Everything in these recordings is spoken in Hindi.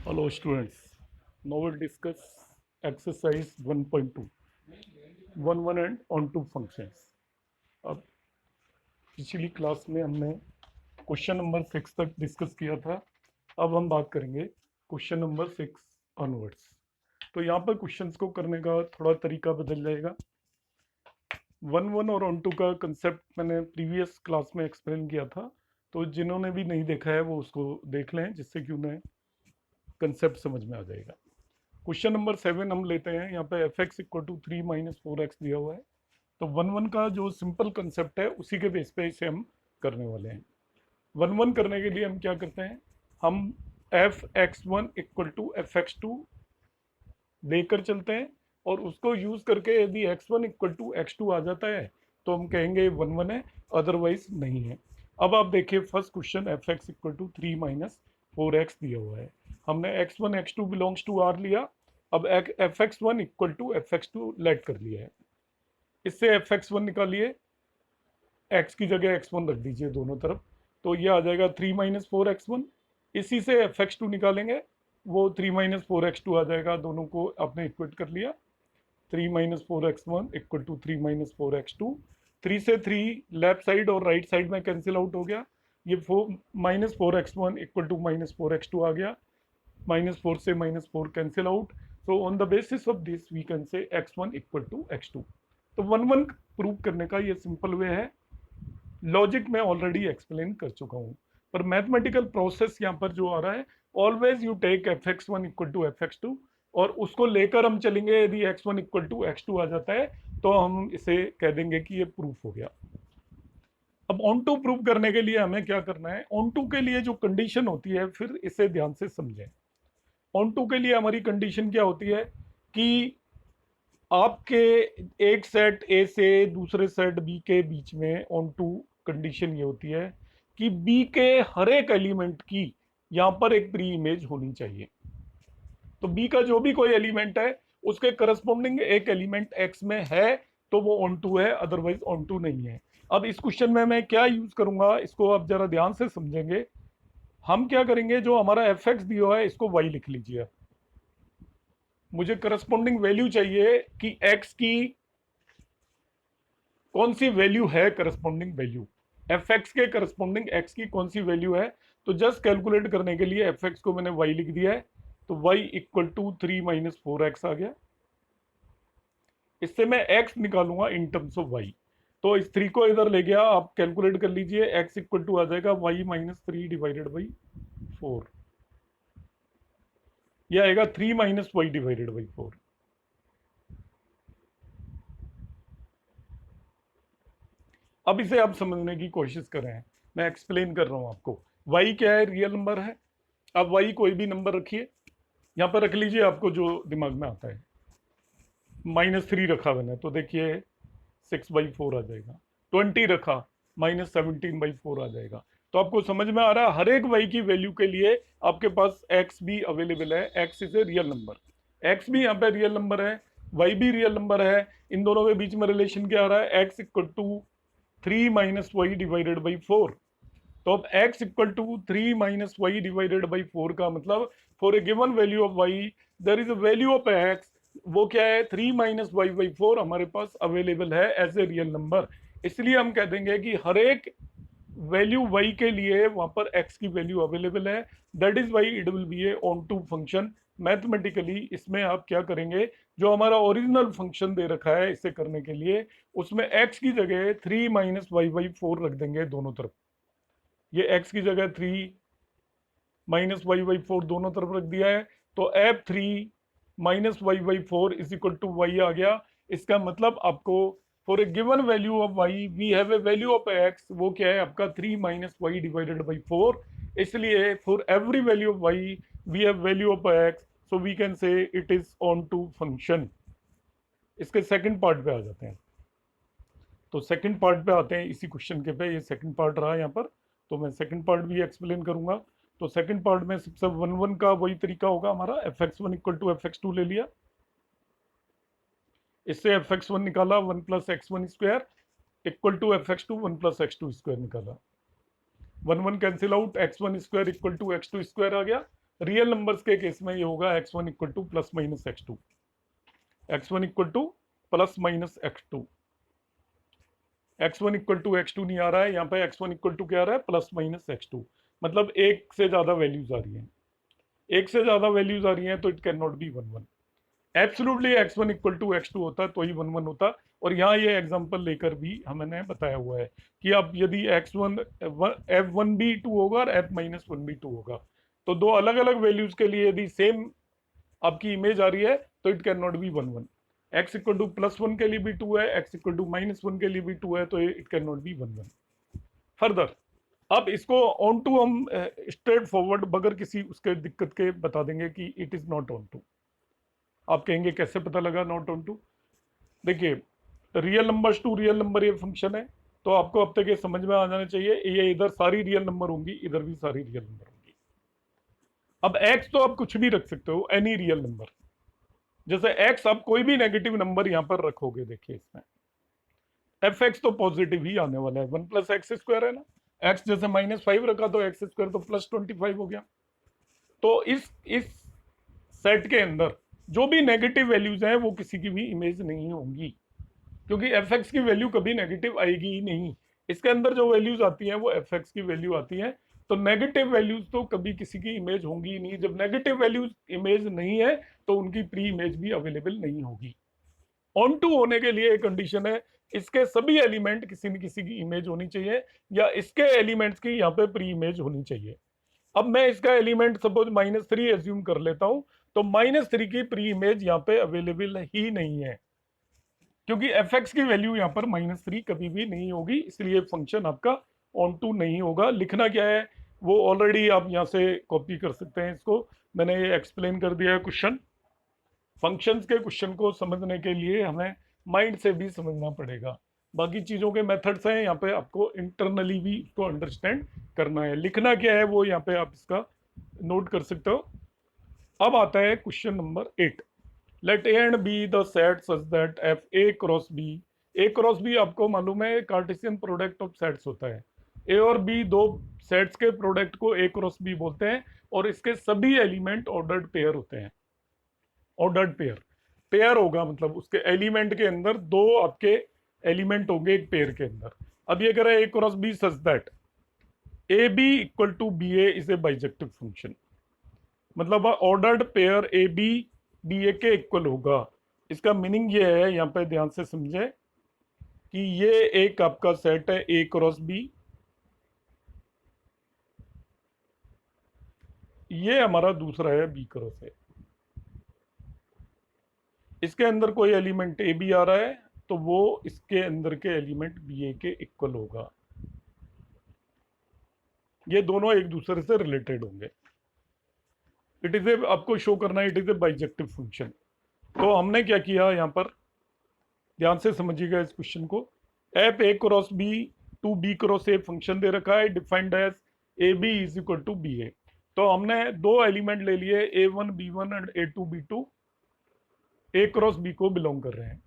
Hello students, now we'll discuss exercise 1.2, 1 and on to functions. अब पिछली क्लास में हमने क्वेश्चन नंबर 6 तक डिस्कस किया था. अब हम बात करेंगे क्वेश्चन नंबर 6 ऑनवर्ड्स. तो यहाँ पर क्वेश्चंस को करने का थोड़ा तरीका बदल जाएगा. 1 और ऑन टू का कंसेप्ट मैंने प्रीवियस क्लास में एक्सप्लेन किया था, तो जिन्होंने भी नहीं देखा है वो उसको देख लें, जिससे कि उन्हें कंसेप्ट समझ में आ जाएगा. क्वेश्चन नंबर 7 हम लेते हैं. यहाँ पे F x equal to 3 - 4x दिया हुआ है. तो 1 का जो सिंपल कंसेप्ट है उसी के बेस पे इसे हम करने वाले हैं. 1 करने के लिए हम क्या करते हैं, हम f(x1) इक्वल टू f(x2) लेकर चलते हैं और उसको यूज करके यदि x1 इक्वल टू x2 आ जाता है तो हम कहेंगे 1 है, अदरवाइज नहीं है. अब आप देखिए first question f x equal to 3 - 4x दिया हुआ है. हमने x1 x2 belongs to r लिया. अब f(x1) equal to f(x2) late कर लिया है. इससे f(x1) निकालिए, x की जगह x1 रख दीजिए दोनों तरफ, तो ये आ जाएगा 3 - 4x1. इसी से f(x2) निकालेंगे, वो 3 - 4x2 आ जाएगा. दोनों को आपने इक्वेट कर लिया. 3 - 4x1 इक्वल टू 3 - 4x2. 3 से 3 लेफ्ट साइड और राइट साइड में कैंसिल आउट हो गया. ये -4x1 इक्वल टू -4x2 आ गया. -4 से -4 cancel out. So on the basis of this we can say x1 equal to x2. तो 1 प्रूव करने का ये सिंपल वे है. लॉजिक में ऑलरेडी एक्सप्लेन कर चुका हूँ, पर मैथमेटिकल प्रोसेस यहाँ पर जो आ रहा है, always you take f(x1) equal to f(x2) और उसको लेकर हम चलेंगे. यदि x1 इक्वल टू x2 आ जाता है तो हम इसे कह देंगे कि ये प्रूफ हो गया. अब ऑन टू प्रूव करने के लिए हमें क्या करना है, ऑन टू के लिए जो कंडीशन होती है, फिर इसे ध्यान से समझें. ऑन टू के लिए हमारी कंडीशन क्या होती है कि आपके एक सेट ए से दूसरे सेट बी के बीच में ऑन टू कंडीशन ये होती है कि बी के हर एक एलिमेंट की यहां पर एक प्री इमेज होनी चाहिए. तो बी का जो भी कोई एलिमेंट है उसके करस्पॉन्डिंग एक एलिमेंट एक्स में है तो वो ऑन टू है, अदरवाइज ऑन टू नहीं है. अब इस क्वेश्चन में मैं क्या यूज करूंगा, इसको आप जरा ध्यान से समझेंगे. हम क्या करेंगे, जो हमारा एफ एक्स दिया हुआ है इसको वाई लिख लीजिए. मुझे करस्पॉन्डिंग वैल्यू चाहिए कि एक्स की कौन सी वैल्यू है, करस्पॉन्डिंग वैल्यू एफ एक्स के करस्पॉन्डिंग एक्स की कौन सी वैल्यू है. तो जस्ट कैलकुलेट करने के लिए एफ एक्स को मैंने वाई लिख दिया है. तो वाई इक्वल टू 3 - 4x आ गया. इससे मैं x निकालूंगा इन टर्म्स ऑफ y. तो इस 3 को इधर ले गया, आप कैलकुलेट कर लीजिए. x इक्वल टू आ जाएगा y - 3 डिवाइडेड बाई 4. यह आएगा 3 - y डिवाइडेड बाई 4. अब इसे आप समझने की कोशिश करें, मैं एक्सप्लेन कर रहा हूं आपको. y क्या है, रियल नंबर है. अब y कोई भी नंबर रखिए, यहां पर रख लीजिए आपको जो दिमाग में आता है. -3 रखा मैंने, तो देखिए 6/4 आ जाएगा. 20 रखा, -17/4 आ जाएगा. तो आपको समझ में आ रहा है, हर एक y की वैल्यू के लिए आपके पास x भी अवेलेबल है. x is a real number. x भी यहाँ पे रियल नंबर है, y भी रियल नंबर है. इन दोनों के बीच में रिलेशन क्या आ रहा है, x equal to 3 - y divided by 4. तो अब x equal to 3 - y divided by 4 का मतलब for a given value of y there is a value of x. वो क्या है, 3 - y बाई 4 हमारे पास अवेलेबल है एज ए रियल नंबर. इसलिए हम कह देंगे कि हर एक वैल्यू y के लिए वहां पर x की वैल्यू अवेलेबल है. That is why it will be a onto function. Mathematically इसमें आप क्या करेंगे, जो हमारा ओरिजिनल फंक्शन दे रखा है इसे करने के लिए, उसमें x की जगह 3 - y बाई 4 रख देंगे दोनों तरफ. ये x की जगह 3 - y बाई 4 दोनों तरफ रख दिया है. तो f3 - y by 4 is equal to y आ गया. इसका मतलब आपको for a given value of y we have a value of x, वो क्या है आपका 3 - y डिवाइडेड बाई 4. इसलिए for every value of y we have value of x, so we can say it is onto function. इसके सेकंड पार्ट पे आ जाते हैं. तो सेकंड पार्ट पे आते हैं इसी क्वेश्चन के पे. ये सेकंड पार्ट रहा यहाँ पर, तो मैं सेकंड पार्ट भी एक्सप्लेन करूंगा. तो सेकंड पार्ट में सबसे 1 का वही तरीका होगा हमारा. f(x1) इक्वल टू f(x2) ले लिया. इससे f(x1) निकाला, 1 + x1 square equal to f(x2), 1 + x2 square निकाला. 1 1 cancel out, x1 square equal to x2 square आ गया. रियल नंबर्स के केस में ये होगा x1 equal to plus minus x2, x1 equal to plus minus x2, x1 equal to x2 नहीं आ रहा है, यहाँ पे x1 इक्वल टू क्या आ रहा है, प्लस माइनस x2। मतलब एक से ज्यादा वैल्यूज आ रही हैं, एक से ज्यादा वैल्यूज आ रही हैं तो it can not be 1 1। Absolutely x1 equal to x2 होता तो ही 1 1 होता। और यहाँ ये एग्जांपल लेकर भी हमने बताया हुआ है कि अब यदि x1 f1 भी 2 होगा और f माइनस 1 भी 2 होगा, तो दो अलग अलग वैल्यूज के लिए यदि सेम आपकी इमेज आ रही है तो it can not be 1 1। x equal to plus 1 के लिए भी 2 है, x इक्वल टू माइनस 1 के लिए भी 2 है, तो it can not be 1 1। Further अब इसको ऑन टू हम स्ट्रेट फॉरवर्ड बगैर किसी उसके दिक्कत के बता देंगे कि it is not onto. आप कहेंगे कैसे पता लगा नॉट ऑन टू? देखिए, real numbers to real number ये फंक्शन है, तो आपको अब तक ये समझ में आ जाना चाहिए ये इधर सारी रियल नंबर होंगी, इधर भी सारी रियल नंबर होंगी। अब x तो आप कुछ भी रख सकते हो, एनी रियल नंबर। जैसे x आप कोई भी नेगेटिव नंबर यहां पर रखोगे, देखिए इसमें fx तो पॉजिटिव ही आने वाला है, 1 प्लस एक्स स्क्वायर है ना। x जैसे -5 रखा तो x स्क्वायर तो प्लस 25 हो गया। तो इस सेट के अंदर जो भी नेगेटिव वैल्यूज हैं वो किसी की भी इमेज नहीं होंगी, क्योंकि fx की वैल्यू कभी नेगेटिव आएगी ही नहीं। इसके अंदर जो वैल्यूज आती हैं वो fx की वैल्यू आती है, तो नेगेटिव वैल्यूज तो कभी किसी की इमेज होंगी ही नहीं। जब नेगेटिव वैल्यूज इमेज नहीं है तो उनकी प्री इमेज भी अवेलेबल नहीं होगी। ऑन टू होने के लिए एक कंडीशन है, इसके सभी एलिमेंट किसी न किसी की इमेज होनी चाहिए, या इसके एलिमेंट्स की यहाँ पे प्री इमेज होनी चाहिए। अब मैं इसका एलिमेंट सपोज -3 एज्यूम कर लेता हूं, तो -3 की प्री इमेज यहाँ पे अवेलेबल ही नहीं है, क्योंकि fx की वैल्यू यहाँ पर -3 कभी भी नहीं होगी, इसलिए फंक्शन आपका ऑन टू नहीं होगा। लिखना क्या है वो ऑलरेडी आप यहाँ से कॉपी कर सकते हैं, इसको मैंने ये एक्सप्लेन कर दिया है क्वेश्चन। फंक्शंस के क्वेश्चन को समझने के लिए हमें माइंड से भी समझना पड़ेगा, बाकी चीज़ों के मेथड्स हैं, यहाँ पे आपको इंटरनली भी इसको अंडरस्टैंड करना है। लिखना क्या है वो यहाँ पे आप इसका नोट कर सकते हो। अब आता है question number 8। Let A and B the set such that f A cross B. A cross B आपको मालूम है कार्टेशियन प्रोडक्ट ऑफ सेट्स होता है। ए और बी दो सेट्स के प्रोडक्ट को ए क्रॉस बी बोलते हैं, और इसके सभी एलिमेंट ऑर्डर्ड पेयर होते हैं। ऑर्डर्ड पेयर, पेयर होगा मतलब उसके एलिमेंट के अंदर दो आपके एलिमेंट होंगे एक पेयर के अंदर। अब ये कह रहा है A cross B such that A B equal to B A is a bijective function. मतलब ordered pair A B B A के इक्वल होगा। इसका मीनिंग ये है, यहाँ पे ध्यान से समझे कि ये एक आपका सेट है ए क्रॉस बी, ये हमारा दूसरा है बी क्रॉस ए। इसके अंदर कोई एलिमेंट ए बी आ रहा है तो वो इसके अंदर के एलिमेंट बी ए के इक्वल होगा। ये दोनों एक दूसरे से रिलेटेड होंगे। इट इज ए, आपको शो करना है it is a bijective function. तो हमने क्या किया यहाँ पर, ध्यान से समझिएगा इस क्वेश्चन को। F A cross B to B cross A function दे रखा है, defined as A B is equal to B A. तो हमने दो एलिमेंट ले लिए A1 B1 and A2 B2, A cross B को बिलोंग कर रहे हैं।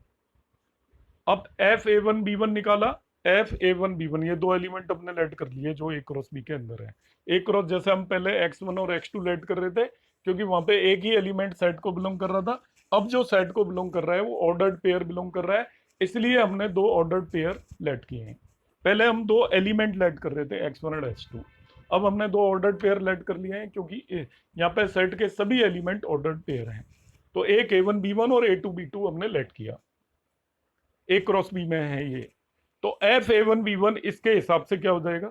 अब एफ A1 B1 निकाला, एफ A1 B1, ये दो एलिमेंट अपने लेट कर लिए जो ए क्रॉस बी के अंदर है। ए क्रॉस जैसे हम पहले x1 और x2 लेट कर रहे थे, क्योंकि वहां पे एक ही एलिमेंट सेट को बिलोंग कर रहा था। अब जो सेट को बिलोंग कर रहा है वो ऑर्डर्ड पेयर बिलोंग कर रहा है, इसलिए हमने दो ऑर्डर्ड पेयर लेट किए हैं। पहले हम दो एलिमेंट लेट कर रहे थे x1 और x2, अब हमने दो ऑर्डर्ड पेयर लेट कर लिए हैं, क्योंकि यहाँ पे सेट के सभी एलिमेंट ऑर्डर्ड पेयर हैं। तो एक A1 B1 और A2 B2 हमने लेट किया, ए क्रॉस बी में है ये। तो एफ A1 B1 इसके हिसाब से क्या हो जाएगा,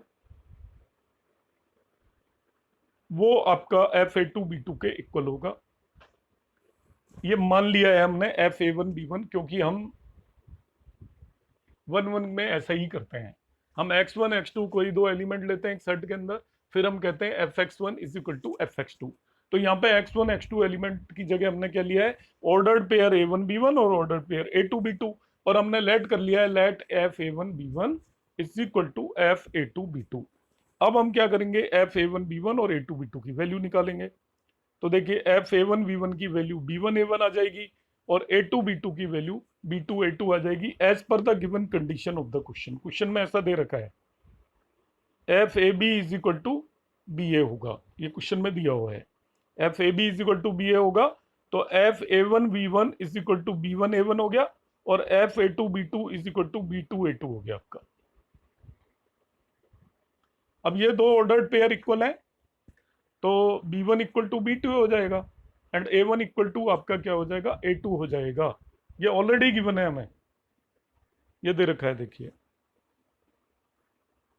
वो आपका एफ A2 B2 के इक्वल होगा। ये मान लिया है हमने एफ A1 B1, क्योंकि हम 1 1 में ऐसा ही करते हैं। हम x1 x2 कोई दो एलिमेंट लेते हैं एक सेट के अंदर, फिर हम कहते हैं fx1 is equal to fx2। तो यहाँ पे x1 x2 एलिमेंट की जगह हमने क्या लिया है, ऑर्डर्ड पेयर A1 B1 और ऑर्डर्ड पेयर A2 B2, और हमने लेट कर लिया है let f A1 B1 is equal to f A2 B2। अब हम क्या करेंगे, एफ A1 B1 और A2 B2 की वैल्यू निकालेंगे। तो देखिए एफ A1 B1 की वैल्यू B1 A1 आ जाएगी, और A2 B2 की वैल्यू B2 A2 आ जाएगी, as per the given condition of the question. Question में ऐसा दे रखा है F A B is equal to B A होगा, ये क्वेश्चन में दिया हुआ है। F A B is equal to B A होगा, तो F A one B one is equal to B one A one हो गया, और F A two B two is equal to B two A two हो गया आपका। अब ये दो ऑर्डर्ड पेयर इक्वल है, तो B one equal to B two हो जाएगा, and A one equal to आपका क्या हो जाएगा, ए टू हो जाएगा। ये ऑलरेडी गिवन है हमें, ये दे रखा है, देखिए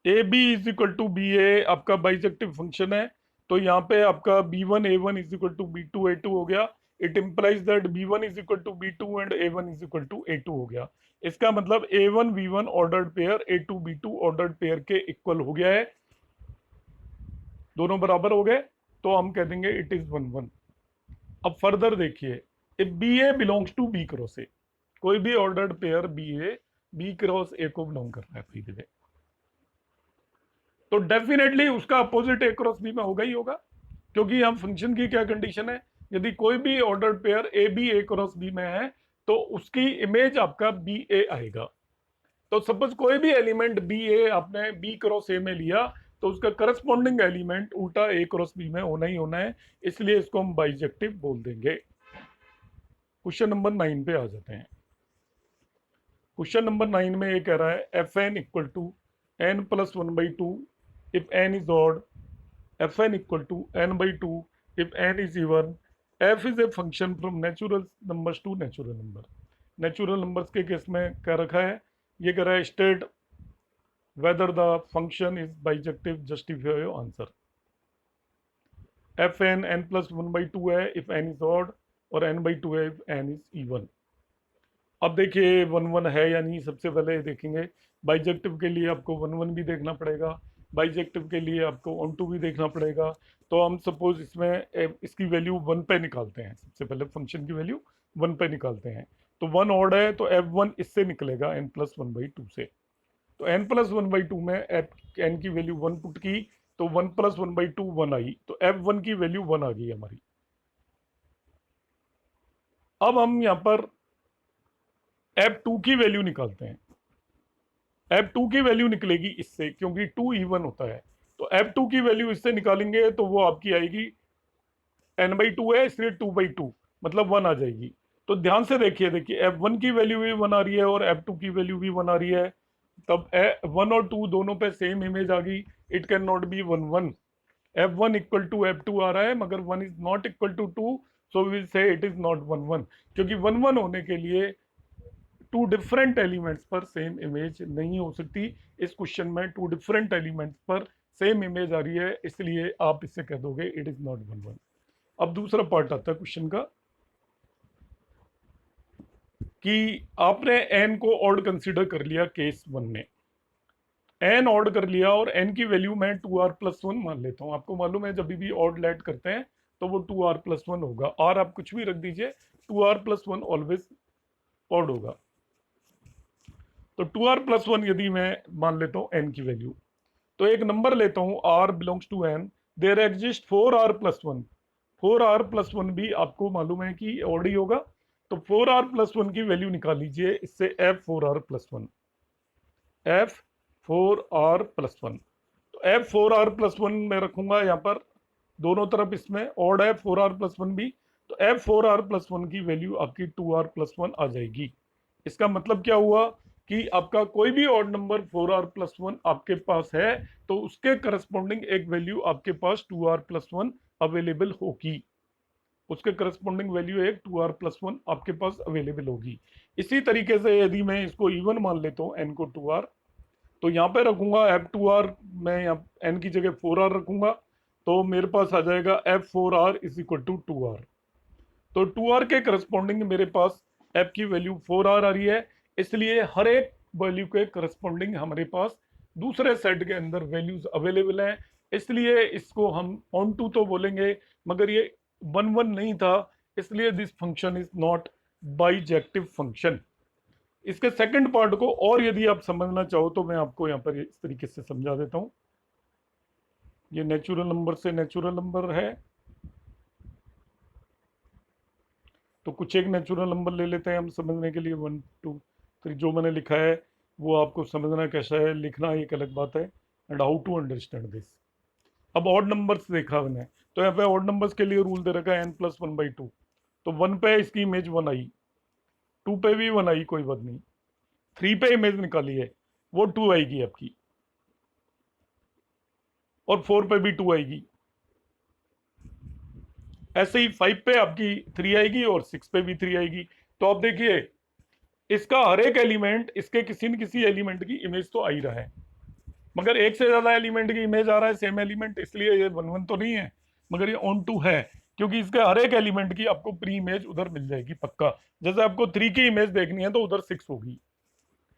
A B is equal to B A आपका बाइजेक्टिव फंक्शन है, तो यहाँ पे आपका B one A one is equal to B two A two हो गया। It implies that B one is equal to B two and A one is equal to A two हो गया। इसका मतलब A one B one ordered pair A two B two ordered pair के इक्वल हो गया है, दोनों बराबर हो गए, तो हम कह देंगे इट इज वन वन। अब फर्दर देखिए, if B A belongs to B cross A, कोई भी ordered pair B A B cross A को बिलोंग कर रहा है फ्री वे, तो डेफिनेटली उसका अपोजिट ए क्रॉस बी में होगा ही होगा, क्योंकि हम फंक्शन की क्या कंडीशन है, यदि कोई भी ordered pair A B A cross B में है तो उसकी इमेज आपका बी ए आएगा। तो सपोज कोई भी एलिमेंट बी ए आपने बी क्रॉस ए में लिया, तो उसका करस्पॉन्डिंग एलिमेंट उल्टा ए क्रॉस बी में होना ही होना है, इसलिए इसको हम बाइजेक्टिव बोल देंगे। क्वेश्चन नंबर 9 पे आ जाते हैं। क्वेश्चन नंबर 9 में ये कह रहा है f n equal to n plus one by two if n is odd, fn equal to n by 2 if n is even, f is a function from natural numbers to natural number। Natural numbers के केस में क्या रखा है, ये कह रहा है state whether the function is bijective, justify your answer. F n n plus one by two है इफ एन इज ऑड, और एन बाई टू है इफ एन इज इवन। अब देखिए वन वन है या नहीं, सबसे पहले देखेंगे बाइजेक्टिव के लिए आपको वन वन भी देखना पड़ेगा, बाइजेक्टिव के लिए आपको ऑन टू भी देखना पड़ेगा। तो हम सपोज इसमें इसकी वैल्यू वन पे निकालते हैं, सबसे पहले फंक्शन की वैल्यू वन पे निकालते हैं, तो वन ऑड है तो एफ वन इससे निकलेगा N plus one by two से, तो N plus one by two में एफ एन की वैल्यू वन पुट की, तो one plus one by two one आई, तो एफ वन की वैल्यू वन आ गई हमारी। अब हम यहाँ पर एफ टू की वैल्यू निकालते हैं, एफ टू की वैल्यू निकलेगी इससे, क्योंकि टू इवन होता है, तो एफ टू की वैल्यू इससे निकालेंगे तो वो आपकी आएगी एन बाई टू है इसलिए टू बाई टू, मतलब वन आ जाएगी। तो ध्यान से देखिए, एफ वन की वैल्यू भी वन आ रही है और एफ टू की वैल्यू भी वन आ रही है, तब वन और टू दोनों पे सेम इमेज आ गई, it can not be one one. F one equal to F two आ रहा है मगर one is not equal to two, so will say it is not one one, क्योंकि वन वन होने के लिए टू डिफरेंट एलिमेंट्स पर सेम इमेज नहीं हो सकती। इस क्वेश्चन में टू डिफरेंट एलिमेंट्स पर सेम इमेज आ रही है, इसलिए आप इससे कह दोगे it is not one one. अब दूसरा पार्ट आता है क्वेश्चन का, कि आपने एन को ऑड कंसीडर कर लिया केस वन में, एन ऑड कर लिया और एन की वैल्यू मैं टू आर प्लस वन मान लेता हूँ। आपको मालूम है जब भी ऑड लेट करते हैं तो वो टू आर प्लस वन होगा, और आप कुछ भी रख दीजिए, two are plus one always odd होगा। तो टू आर प्लस वन यदि मैं मान लेता हूँ एन की वैल्यू, तो एक नंबर लेता हूँ R belongs to N, there exist four R plus one, four R plus one भी आपको मालूम है कि ऑड ही होगा, तो फोर आर प्लस वन की वैल्यू निकाल लीजिए, इससे F four R plus one, F four R plus one, तो F four R plus one में रखूंगा यहाँ पर दोनों तरफ, इसमें ऑड है फोर आर प्लस वन भी, तो F four R plus one की वैल्यू आपकी टू आर प्लस वन आ जाएगी। इसका मतलब क्या हुआ कि आपका कोई भी odd number four R plus one आपके पास है तो उसके करस्पॉन्डिंग एक वैल्यू आपके पास two are plus one available होगी, उसके करस्पॉन्डिंग वैल्यू एक टू आर प्लस वन आपके पास अवेलेबल होगी। इसी तरीके से यदि मैं इसको इवन मान लेता हूँ एन को टू आर, तो यहाँ पे रखूंगा एफ टू आर, मैं यहाँ एन की जगह फोर आर रखूंगा, तो मेरे पास आ जाएगा F four R is equal to two R. तो टू आर के करस्पॉन्डिंग मेरे पास एफ की वैल्यू फोर आर आ रही है, इसलिए हर एक वैल्यू के करस्पॉन्डिंग हमारे पास दूसरे सेट के अंदर वैल्यूज अवेलेबल हैं, इसलिए इसको हम ऑन टू तो बोलेंगे, मगर ये वन वन नहीं था, इसलिए this function is not bijective function. इसके सेकंड पार्ट को और यदि आप समझना चाहो तो मैं आपको यहाँ पर इस तरीके से समझा देता हूँ। ये नेचुरल नंबर से नेचुरल नंबर है, तो कुछ एक नेचुरल नंबर ले लेते हैं हम समझने के लिए, वन टू थ्री, जो मैंने लिखा है वो आपको समझना कैसा है, लिखना एक अलग बात है, and how to understand this. अब ऑड नंबर्स देखा मैंने, तो यहाँ पे ऑड नंबर्स के लिए रूल दे रखा है n+1/2, तो 1 पे इसकी इमेज 1 आई, 2 पे भी 1 आई, कोई बात नहीं, 3 पे इमेज निकाली है वो 2 आएगी आपकी, और 4 पे भी 2 आएगी, ऐसे ही 5 पे आपकी 3 आएगी और 6 पे भी 3 आएगी। तो आप देखिए इसका हर एक एलिमेंट इसके किसी न किसी एलिमेंट की इमेज तो आ ही रहा है, मगर एक से ज्यादा एलिमेंट की इमेज आ रहा है सेम एलिमेंट, इसलिए ये 1 1 तो नहीं है, मगर ये ऑन टू है, क्योंकि इसके हर एक एलिमेंट की आपको प्री इमेज उधर मिल जाएगी पक्का। जैसे आपको 3 की इमेज देखनी है तो उधर 6 होगी,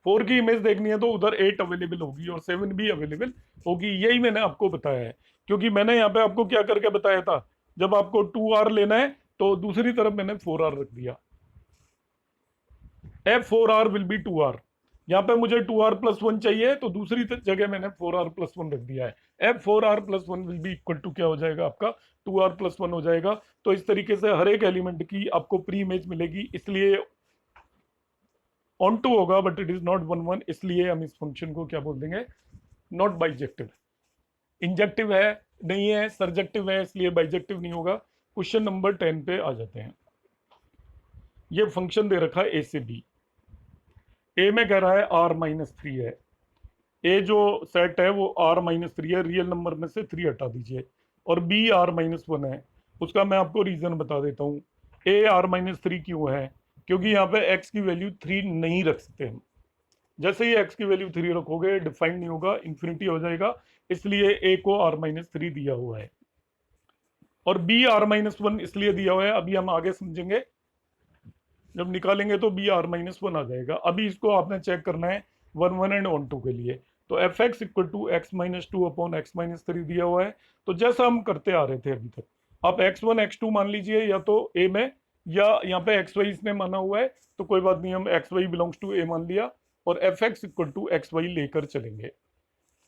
4 की इमेज देखनी है तो उधर 8 अवेलेबल होगी, और 7 भी अवेलेबल होगी। यही मैंने आपको बताया है, क्योंकि मैंने यहाँ पे आपको क्या करके बताया था, जब आपको 2R लेना है तो दूसरी तरफ मैंने 4R रख दिया, F4R विल बी 2R। यहाँ पे मुझे 2R+1 चाहिए तो दूसरी जगह मैंने 4R+1 रख दिया है, F4R+1 will be equal to क्या हो जाएगा आपका 2R+1 हो जाएगा। तो इस तरीके से हर एक एलिमेंट की आपको प्री इमेज मिलेगी, इसलिए ऑन टू होगा बट इट इज नॉट 1 1, इसलिए हम इस फंक्शन को क्या बोल देंगे, नॉट बाइजेक्टिव। इंजेक्टिव है नहीं है, सरजेक्टिव है, इसलिए बाइजेक्टिव नहीं होगा। क्वेश्चन नंबर 10 पे आ जाते हैं। ये फंक्शन दे रखा है ए से बी, ए में कह रहा है R-3 है, ए जो सेट है वो R-3 है, रियल नंबर में से 3 हटा दीजिए, और बी R-1 है। उसका मैं आपको रीजन बता देता हूँ, ए R-3 क्यों है, क्योंकि यहाँ पे x की वैल्यू 3 नहीं रख सकते हम, जैसे ही x की वैल्यू 3 रखोगे डिफाइंड नहीं होगा, इंफिनिटी हो जाएगा, इसलिए a को R-3 दिया हुआ है, और b R-1 इसलिए दिया हुआ है, अभी हम आगे समझेंगे, जब निकालेंगे तो बी R-1 आ जाएगा। अभी इसको आपने चेक करना है 1 1 एंड ऑन टू के लिए, तो fx इक्वल टू x-2/x-3 दिया हुआ है, तो जैसा हम करते आ रहे थे अभी तक, आप x1 x2 मान लीजिए या तो a में, या यहाँ पे xy इसने माना हुआ है तो कोई बात नहीं, हम xy बिलोंग्स टू a मान लिया, और fx इक्वल टू xy लेकर चलेंगे।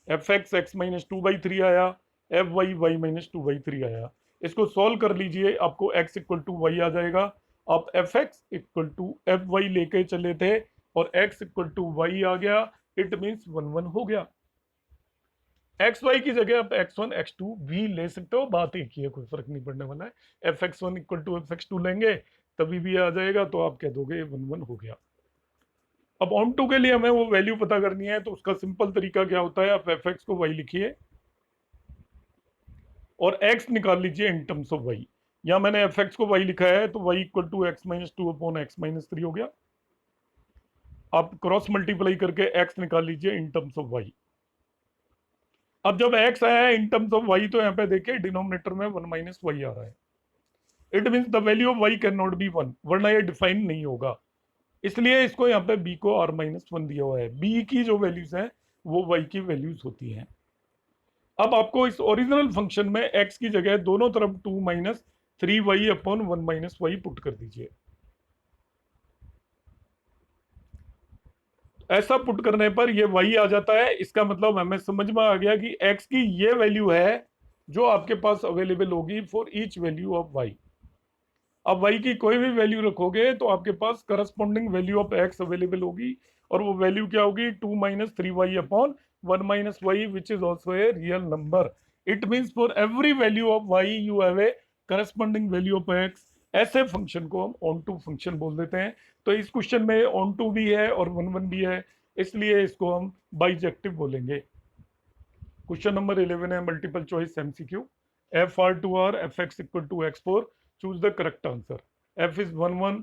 fx x-2/3 आया, fy y-2/3 आया, इसको सॉल्व कर लीजिए, आपको x इक्वल टू y आ जाएगा। आप fx इक्वल टू fy लेके चले थे और x इक्वल टू y आ गया, इट मीन्स 1 1 हो गया। xy की जगह आप x1 x2 भी ले सकते हो, बात एक ही है, कोई फर्क नहीं पड़ने वाला है। fx1 इक्वल टू fx2 लेंगे तभी भी आ जाएगा, तो आप कह दोगे 1 1 हो गया। अब ऑन टू के लिए हमें वो वैल्यू पता करनी है, तो उसका सिंपल तरीका क्या होता है, आप fx को y लिखिए और x निकाल लीजिए इन टर्म्स ऑफ y। या मैंने fx को y लिखा है तो y इक्वल टू x-2/x-3 हो गया। आप क्रॉस मल्टीप्लाई करके x निकाल लीजिए इन टर्म्स ऑफ y। अब जब x आया है इन टर्म्स ऑफ y, तो यहाँ पे देखिए डिनोमिनेटर में 1 y आ रहा है, it means the value of y can not be 1, वरना ये डिफाइन नहीं होगा, इसलिए इसको यहाँ पे b को R-1 दिया हुआ है। b की जो वैल्यूज हैं वो y की वैल्यूज होती हैं। अब आपको इस ओरिजिनल फंक्शन में x की जगह दोनों तरफ 2 - 3y/1 - y पुट कर दीजिए। ऐसा पुट करने पर ये y आ जाता है, इसका मतलब हमें समझ में आ गया कि x की ये वैल्यू है जो आपके पास अवेलेबल होगी for each value of y। अब y की कोई भी वैल्यू रखोगे तो आपके पास corresponding value of x available होगी, और वो वैल्यू क्या होगी 2 - 3y/1 - y which is also a real number. It means for every value of y you have a corresponding value of x। ऐसे फंक्शन को हम ऑन टू फंक्शन बोल देते हैं। तो इस क्वेश्चन में ऑन टू भी है और 1 1 भी है, इसलिए इसको हम बाइजेक्टिव बोलेंगे। क्वेश्चन नंबर 11 है multiple choice MCQ। FR2R fx equal to x4, choose the correct answer। f is 1 1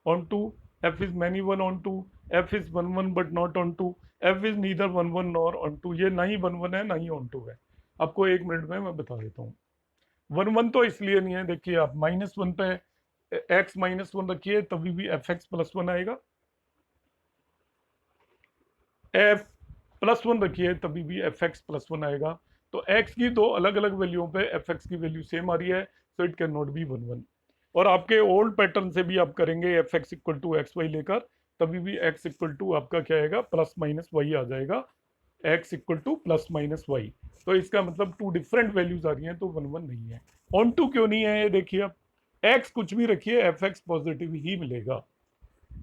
on 2, f is many 1 on 2, f is 1 1 but not on 2, f is neither 1 1 nor on 2। ये ना ही 1 1 है ना ही on 2 है, आपको 1 मिनट में मैं बता देता हूँ। 1 1 तो इसलिए नहीं है, देखिए आप -1 पे x-1 रखिए तभी भी fx+1 आएगा, f+1 रखिए तभी भी fx+1 आएगा। तो x की दो अलग अलग वैल्यूओं पे fx की वैल्यू सेम आ रही है, so it can not be 1 1। और आपके ओल्ड पैटर्न से भी आप करेंगे fx इक्वल टू xy लेकर, तभी भी x इक्वल टू आपका क्या आएगा +-y आ जाएगा, x इक्वल टू +-y। तो इसका मतलब 2 डिफरेंट वैल्यूज आ रही हैं, तो 1 1 नहीं है। ऑन टू क्यों नहीं है ये देखिए, आप x कुछ भी रखिए fx पॉजिटिव ही मिलेगा।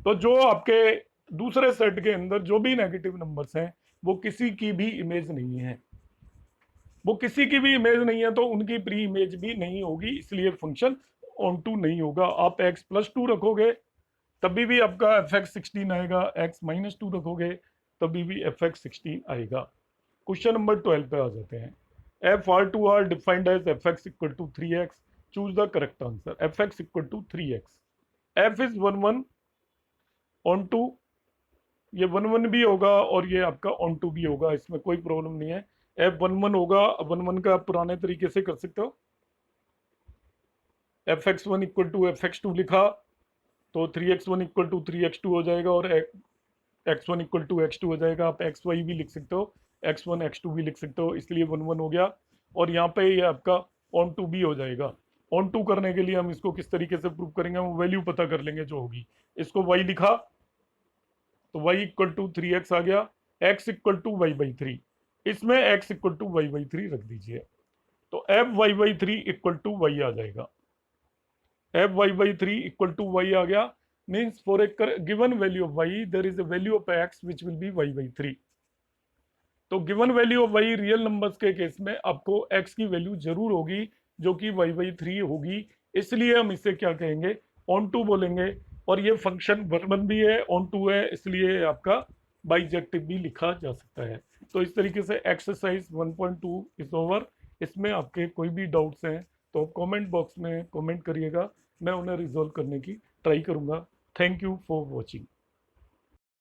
तो जो आपके दूसरे सेट के अंदर जो भी नेगेटिव नंबर्स हैं वो किसी की भी इमेज नहीं है। वो किसी की भी इमेज नहीं है तो उनकी प्री इमेज भी नहीं होगी, इसलिए फंक्शन ऑन टू नहीं होगा। आप x+2 रखोगे तभी भी आपका fx16 आएगा, x-2 रखोगे तभी भी fx16 आएगा। क्वेश्चन नंबर 12 पे आ जाते हैं। F R two R defined as fx=3x, choose the correct answer. fx=3x, f is 1 1 onto, ये 1 1 भी होगा और ये आपका ऑन टू भी होगा, इसमें कोई प्रॉब्लम नहीं है। एफ 1 1 होगा, 1 1 का आप पुराने तरीके से कर सकते हो, fx1=fx2 लिखा तो 3x1=3x2 हो जाएगा और x1=x2 हो जाएगा। आप xy भी लिख सकते हो, x1 x2 भी लिख सकते हो, इसलिए 1 1 हो गया। और यहाँ पे ये आपका ऑन टू भी हो जाएगा। ऑन टू करने के लिए हम इसको किस तरीके से प्रूव करेंगे, वो वैल्यू पता कर लेंगे जो होगी। इसको y लिखा तो y=3x आ गया, x=y/3, इसमें x=y/3 रख दीजिए तो f y/3 y आ जाएगा। f y/3 आ गया, means for a given value of y there is a value of x which will be y/3। तो given value of y real numbers के केस में आपको x की वैल्यू जरूर होगी जो कि y/3 होगी, इसलिए हम इसे क्या कहेंगे, ऑन टू बोलेंगे। और ये फंक्शन 1 भी है, ऑन टू है, इसलिए आपका बाइजेक्टिव भी लिखा जा सकता है। तो इस तरीके से एक्सरसाइज 1.2 इज ओवर। इसमें आपके कोई भी डाउट्स हैं तो कमेंट बॉक्स में कमेंट करिएगा, मैं उन्हें रिजॉल्व करने की ट्राई करूंगा। Thank you for watching.